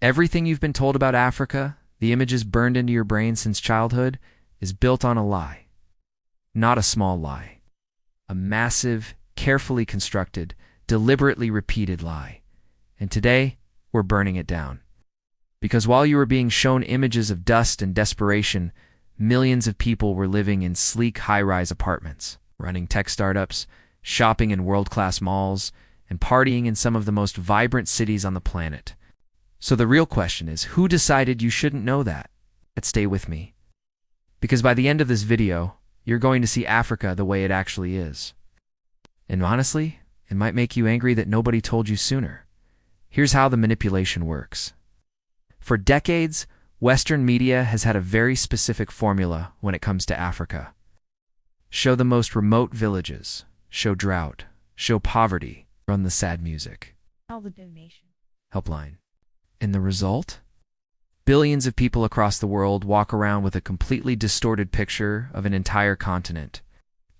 Everything you've been told about Africa, the images burned into your brain since childhood, is built on a lie. Not a small lie. A massive, carefully constructed, deliberately repeated lie. And today, we're burning it down. Because while you were being shown images of dust and desperation, millions of people were living in sleek high-rise apartments, running tech startups, shopping in world-class malls, and partying in some of the most vibrant cities on the planet. So the real question is, who decided you shouldn't know that? But stay with me. Because by the end of this video, you're going to see Africa the way it actually is. And honestly, it might make you angry that nobody told you sooner. Here's how the manipulation works. For decades, Western media has had a very specific formula when it comes to Africa. Show the most remote villages, show drought, show poverty, run the sad music. Call the donation helpline. And the result? Billions of people across the world walk around with a completely distorted picture of an entire continent.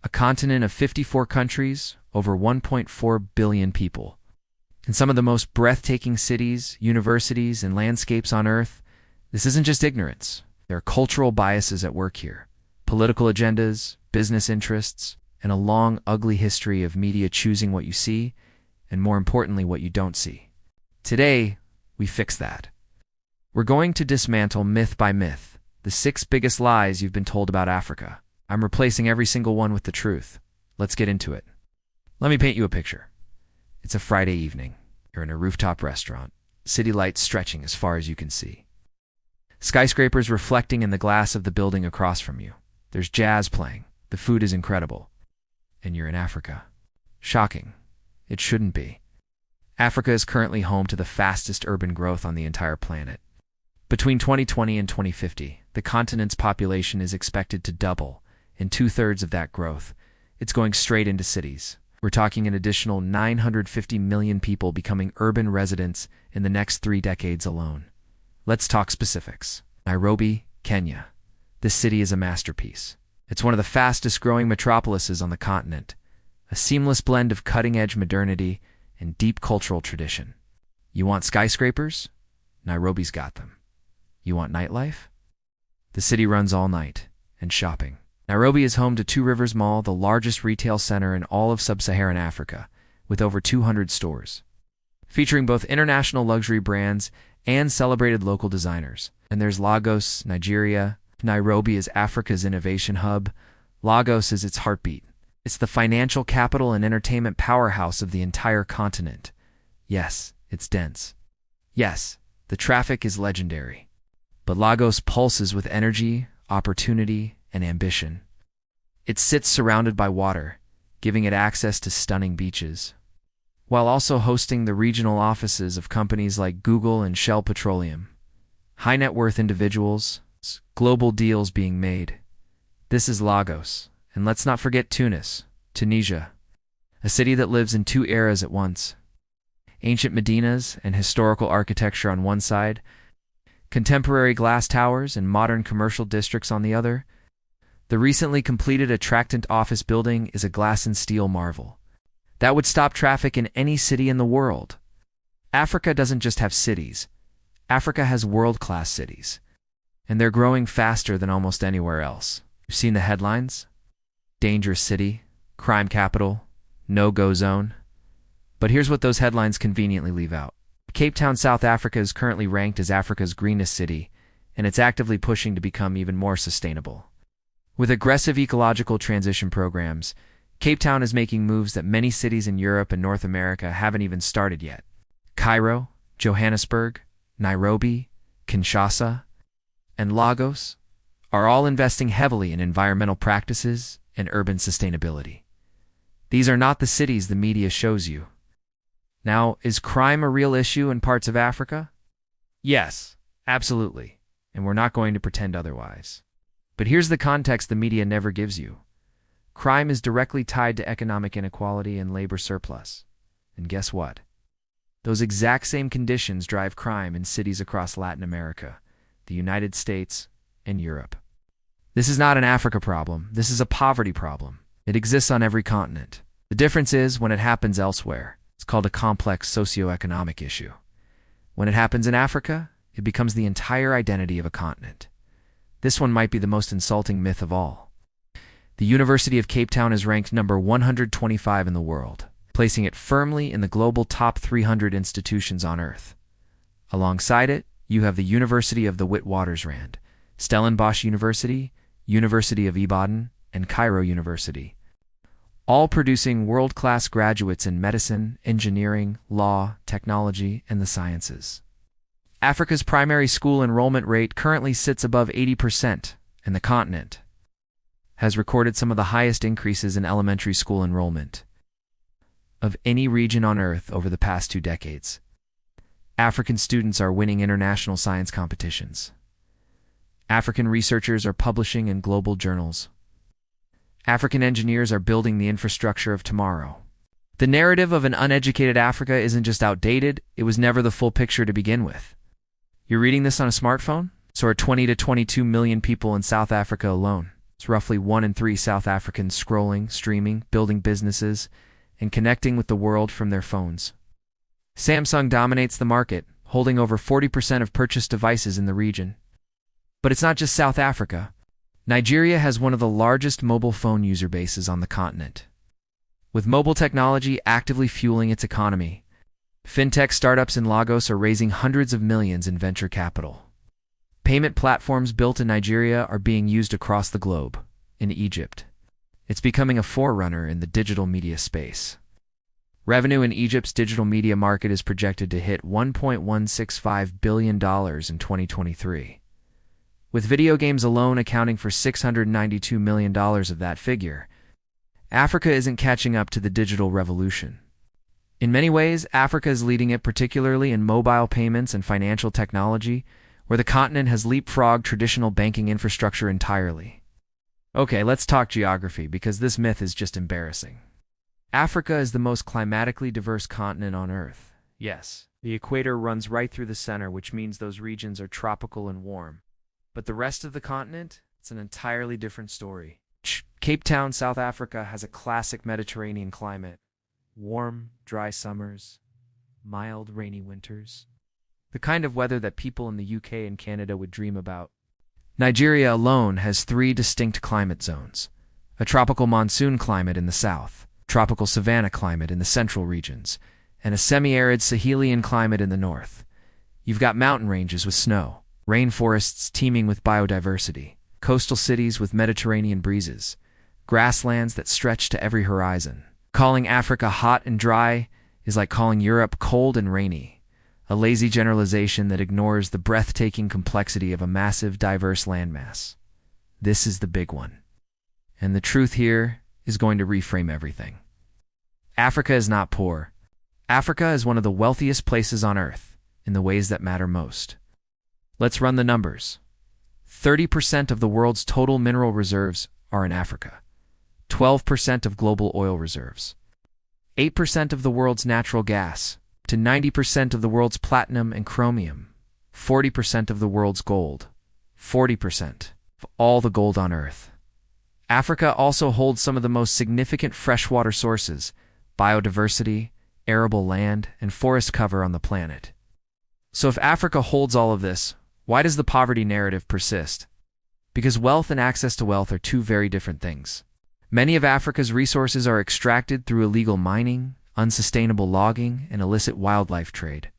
A continent of 54 countries, over 1.4 billion people. In some of the most breathtaking cities, universities, and landscapes on Earth, this isn't just ignorance. There are cultural biases at work here. Political agendas, business interests, and a long, ugly history of media choosing what you see, and more importantly, what you don't see. Today, we fix that. We're going to dismantle myth by myth, the 6 biggest lies you've been told about Africa. I'm replacing every single one with the truth. Let's get into it. Let me paint you a picture. It's a Friday evening. You're in a rooftop restaurant, city lights stretching as far as you can see. Skyscrapers reflecting in the glass of the building across from you. There's jazz playing. The food is incredible. And you're in Africa. Shocking. It shouldn't be. Africa is currently home to the fastest urban growth on the entire planet. Between 2020 and 2050, the continent's population is expected to double, and 2/3 of that growth, it's going straight into cities. We're talking an additional 950 million people becoming urban residents in the next 3 decades alone. Let's talk specifics. Nairobi, Kenya. This city is a masterpiece. It's one of the fastest growing metropolises on the continent, a seamless blend of cutting-edge modernity and deep cultural tradition. You want skyscrapers? Nairobi's got them. You want nightlife? The city runs all night, and shopping. Nairobi is home to Two Rivers Mall, the largest retail center in all of sub-Saharan Africa, with over 200 stores, featuring both international luxury brands and celebrated local designers. And there's Lagos, Nigeria. Nairobi is Africa's innovation hub. Lagos is its heartbeat. It's the financial capital and entertainment powerhouse of the entire continent. Yes, it's dense. Yes, the traffic is legendary. But Lagos pulses with energy, opportunity, and ambition. It sits surrounded by water, giving it access to stunning beaches, while also hosting the regional offices of companies like Google and Shell Petroleum. High net worth individuals, global deals being made. This is Lagos. And let's not forget Tunis, Tunisia, a city that lives in 2 eras at once. Ancient Medinas and historical architecture on one side, contemporary glass towers and modern commercial districts on the other. The recently completed attractant office building is a glass and steel marvel. That would stop traffic in any city in the world. Africa doesn't just have cities. Africa has world-class cities. And they're growing faster than almost anywhere else. You've seen the headlines? Dangerous city, crime capital, no-go zone. But here's what those headlines conveniently leave out. Cape Town, South Africa is currently ranked as Africa's greenest city, and it's actively pushing to become even more sustainable. With aggressive ecological transition programs, Cape Town is making moves that many cities in Europe and North America haven't even started yet. Cairo, Johannesburg, Nairobi, Kinshasa, and Lagos are all investing heavily in environmental practices and urban sustainability. These are not the cities the media shows you. Now, is crime a real issue in parts of Africa? Yes, absolutely, and we're not going to pretend otherwise. But here's the context the media never gives you. Crime is directly tied to economic inequality and labor surplus. And guess what? Those exact same conditions drive crime in cities across Latin America, the United States, and Europe. This is not an Africa problem. This is a poverty problem. It exists on every continent. The difference is when it happens elsewhere. It's called a complex socioeconomic issue. When it happens in Africa, it becomes the entire identity of a continent. This one might be the most insulting myth of all. The University of Cape Town is ranked number 125 in the world, placing it firmly in the global top 300 institutions on Earth. Alongside it, you have the University of the Witwatersrand, Stellenbosch University, University of Ibadan, and Cairo University, all producing world-class graduates in medicine, engineering, law, technology, and the sciences. Africa's primary school enrollment rate currently sits above 80%, and the continent has recorded some of the highest increases in elementary school enrollment of any region on Earth over the past 2 decades. African students are winning international science competitions. African researchers are publishing in global journals. African engineers are building the infrastructure of tomorrow. The narrative of an uneducated Africa isn't just outdated, it was never the full picture to begin with. You're reading this on a smartphone? So are 20 to 22 million people in South Africa alone. It's roughly 1 in 3 South Africans scrolling, streaming, building businesses, and connecting with the world from their phones. Samsung dominates the market, holding over 40% of purchased devices in the region. But it's not just South Africa. Nigeria has one of the largest mobile phone user bases on the continent. With mobile technology actively fueling its economy, fintech startups in Lagos are raising hundreds of millions in venture capital. Payment platforms built in Nigeria are being used across the globe. In Egypt, it's becoming a forerunner in the digital media space. Revenue in Egypt's digital media market is projected to hit $1.165 billion in 2023. With video games alone accounting for $692 million of that figure, Africa isn't catching up to the digital revolution. In many ways, Africa is leading it, particularly in mobile payments and financial technology, where the continent has leapfrogged traditional banking infrastructure entirely. Okay, let's talk geography, because this myth is just embarrassing. Africa is the most climatically diverse continent on Earth. Yes, the equator runs right through the center, which means those regions are tropical and warm. But the rest of the continent, it's an entirely different story. Cape Town, South Africa has a classic Mediterranean climate. Warm, dry summers, mild, rainy winters. The kind of weather that people in the UK and Canada would dream about. Nigeria alone has 3 distinct climate zones. A tropical monsoon climate in the south, tropical savanna climate in the central regions, and a semi-arid Sahelian climate in the north. You've got mountain ranges with snow, rainforests teeming with biodiversity, coastal cities with Mediterranean breezes, grasslands that stretch to every horizon. Calling Africa hot and dry is like calling Europe cold and rainy. A lazy generalization that ignores the breathtaking complexity of a massive, diverse landmass. This is the big one. And the truth here is going to reframe everything. Africa is not poor. Africa is one of the wealthiest places on Earth, in the ways that matter most. Let's run the numbers. 30% of the world's total mineral reserves are in Africa. 12% of global oil reserves. 8% of the world's natural gas, to 90% of the world's platinum and chromium, 40% of the world's gold, 40% of all the gold on Earth. Africa also holds some of the most significant freshwater sources, biodiversity, arable land, and forest cover on the planet. So if Africa holds all of this, why does the poverty narrative persist? Because wealth and access to wealth are 2 very different things. Many of Africa's resources are extracted through illegal mining, unsustainable logging, and illicit wildlife trade.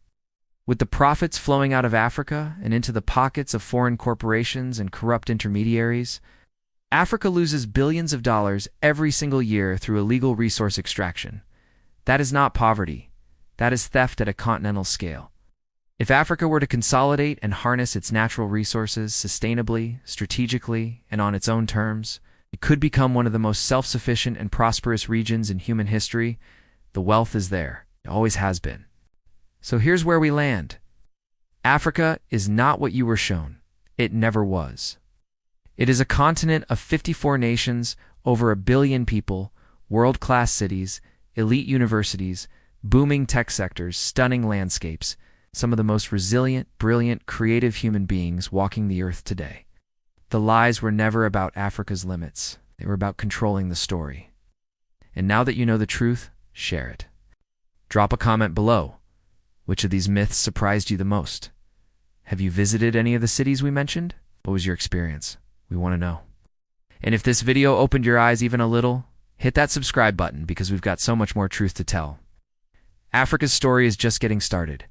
With the profits flowing out of Africa and into the pockets of foreign corporations and corrupt intermediaries, Africa loses billions of dollars every single year through illegal resource extraction. That is not poverty. That is theft at a continental scale. If Africa were to consolidate and harness its natural resources sustainably, strategically, and on its own terms, it could become one of the most self-sufficient and prosperous regions in human history. The wealth is there. It always has been. So here's where we land. Africa is not what you were shown. It never was. It is a continent of 54 nations, over 1 billion people, world-class cities, elite universities, booming tech sectors, stunning landscapes, some of the most resilient, brilliant, creative human beings walking the earth today. The lies were never about Africa's limits. They were about controlling the story. And now that you know the truth, share it. Drop a comment below. Which of these myths surprised you the most? Have you visited any of the cities we mentioned? What was your experience? We want to know. And if this video opened your eyes even a little, hit that subscribe button because we've got so much more truth to tell. Africa's story is just getting started.